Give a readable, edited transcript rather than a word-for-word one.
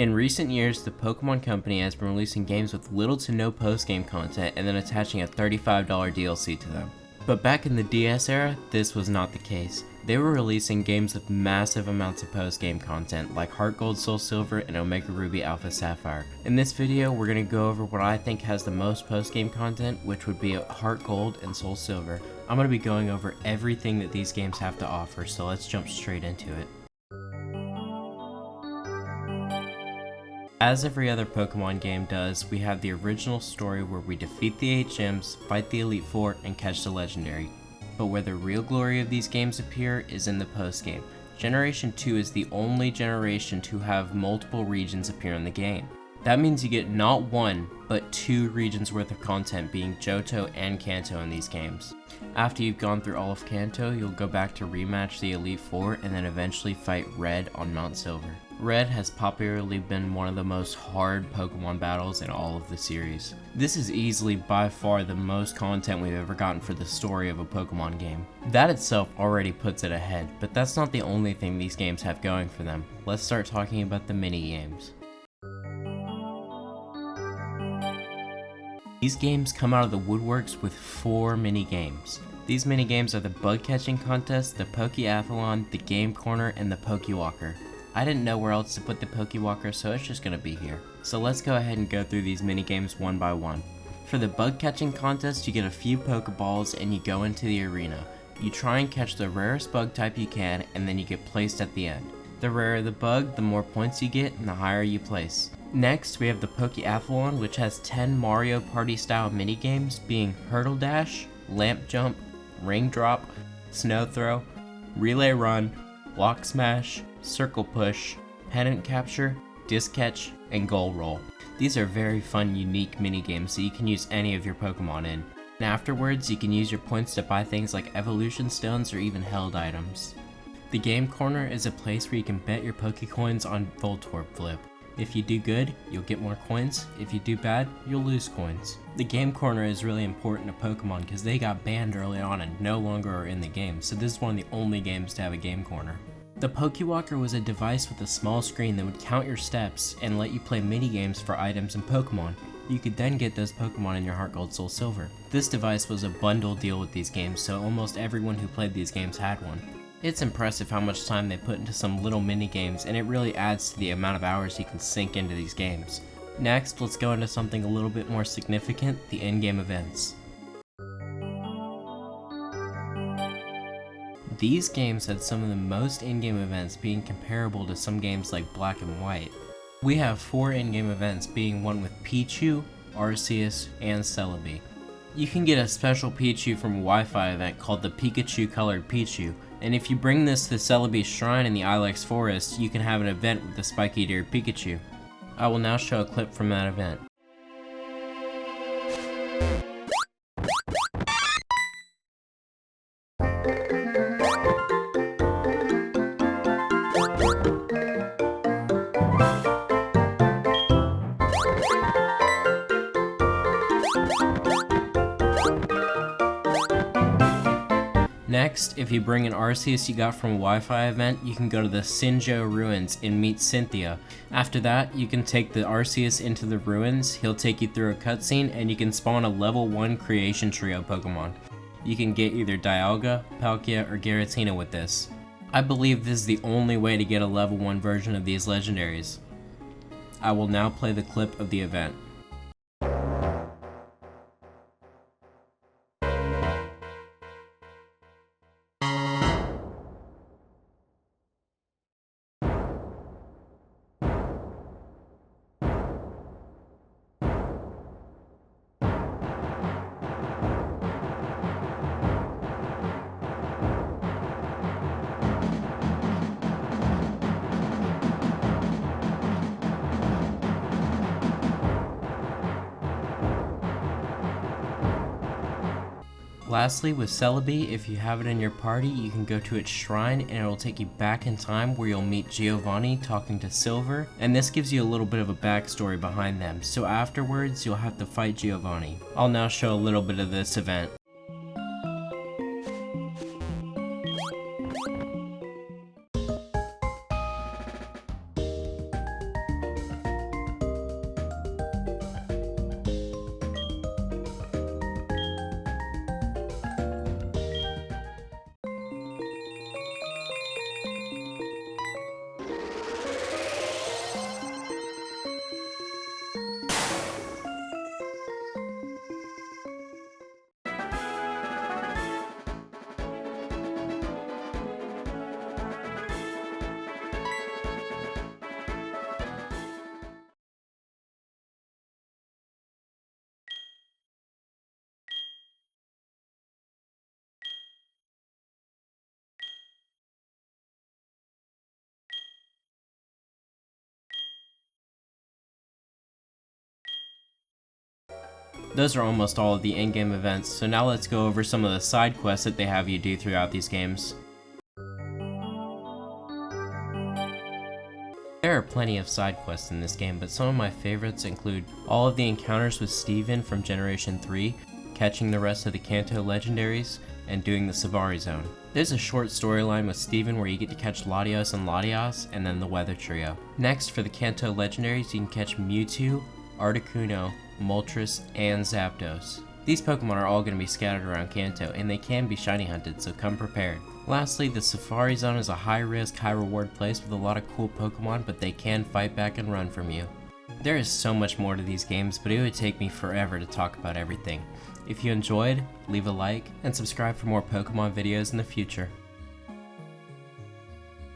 In recent years, the Pokémon Company has been releasing games with little to no post-game content and then attaching a $35 DLC to them. But back in the DS era, this was not the case. They were releasing games with massive amounts of post-game content like Heart Gold, Soul Silver, and Omega Ruby Alpha Sapphire. In this video, we're going to go over what I think has the most post-game content, which would be Heart Gold and Soul Silver. I'm going to be going over everything that these games have to offer, so let's jump straight into it. As every other Pokemon game does, we have the original story where we defeat the 8 gyms, fight the Elite Four, and catch the Legendary. But where the real glory of these games appear is in the post-game. Generation 2 is the only generation to have multiple regions appear in the game. That means you get not one, but 2 regions worth of content being Johto and Kanto in these games. After you've gone through all of Kanto, you'll go back to rematch the Elite Four and then eventually fight Red on Mount Silver. Red has popularly been one of the most hard Pokemon battles in all of the series. This is easily by far the most content we've ever gotten for the story of a Pokemon game. That itself already puts it ahead, but that's not the only thing these games have going for them. Let's start talking about the mini-games. These games come out of the woodworks with 4 mini-games. These mini-games are the Bug Catching Contest, the Pokeathlon, the Game Corner, and the Pokewalker. I didn't know where else to put the Pokewalker, so it's just gonna be here. So let's go ahead and go through these mini-games one by one. For the Bug Catching Contest, you get a few Pokeballs and you go into the arena. You try and catch the rarest bug type you can, and then you get placed at the end. The rarer the bug, the more points you get, and the higher you place. Next, we have the Pokeathlon, which has 10 Mario Party style minigames, being Hurdle Dash, Lamp Jump, Ring Drop, Snow Throw, Relay Run, Block Smash, Circle Push, Pennant Capture, Disc Catch, and Goal Roll. These are very fun, unique minigames that you can use any of your Pokemon in. And afterwards, you can use your points to buy things like Evolution Stones or even held items. The Game Corner is a place where you can bet your Pokecoins on Voltorb Flip. If you do good, you'll get more coins. If you do bad, you'll lose coins. The Game Corner is really important to Pokemon because they got banned early on and no longer are in the game, so this is one of the only games to have a Game Corner. The Pokewalker was a device with a small screen that would count your steps and let you play mini-games for items and Pokemon. You could then get those Pokemon in your Heart Gold, Soul Silver. This device was a bundle deal with these games, so almost everyone who played these games had one. It's impressive how much time they put into some little mini-games, and it really adds to the amount of hours you can sink into these games. Next, let's go into something a little bit more significant, the Endgame events. These games had some of the most in-game events, being comparable to some games like Black and White. We have 4 in-game events, being one with Pichu, Arceus, and Celebi. You can get a special Pichu from a Wi-Fi event called the Pikachu Colored Pichu, and if you bring this to Celebi's Shrine in the Ilex Forest, you can have an event with the spiky-eared Pikachu. I will now show a clip from that event. Next, if you bring an Arceus you got from a Wi-Fi event, you can go to the Sinjo Ruins and meet Cynthia. After that, you can take the Arceus into the ruins, he'll take you through a cutscene, and you can spawn a level 1 Creation Trio Pokemon. You can get either Dialga, Palkia, or Giratina with this. I believe this is the only way to get a level 1 version of these legendaries. I will now play the clip of the event. Lastly, with Celebi, if you have it in your party, you can go to its shrine and it will take you back in time where you'll meet Giovanni talking to Silver, and this gives you a little bit of a backstory behind them, so afterwards you'll have to fight Giovanni. I'll now show a little bit of this event. Those are almost all of the in-game events, so now let's go over some of the side quests that they have you do throughout these games. There are plenty of side quests in this game, but some of my favorites include all of the encounters with Steven from Generation 3, catching the rest of the Kanto legendaries, and doing the Safari Zone. There's a short storyline with Steven where you get to catch Latios and Latias, and then the Weather Trio. Next, for the Kanto legendaries, you can catch Mewtwo, Articuno, Moltres, and Zapdos. These Pokemon are all going to be scattered around Kanto, and they can be shiny hunted, so come prepared. Lastly, the Safari Zone is a high-risk, high-reward place with a lot of cool Pokemon, but they can fight back and run from you. There is so much more to these games, but it would take me forever to talk about everything. If you enjoyed, leave a like, and subscribe for more Pokemon videos in the future.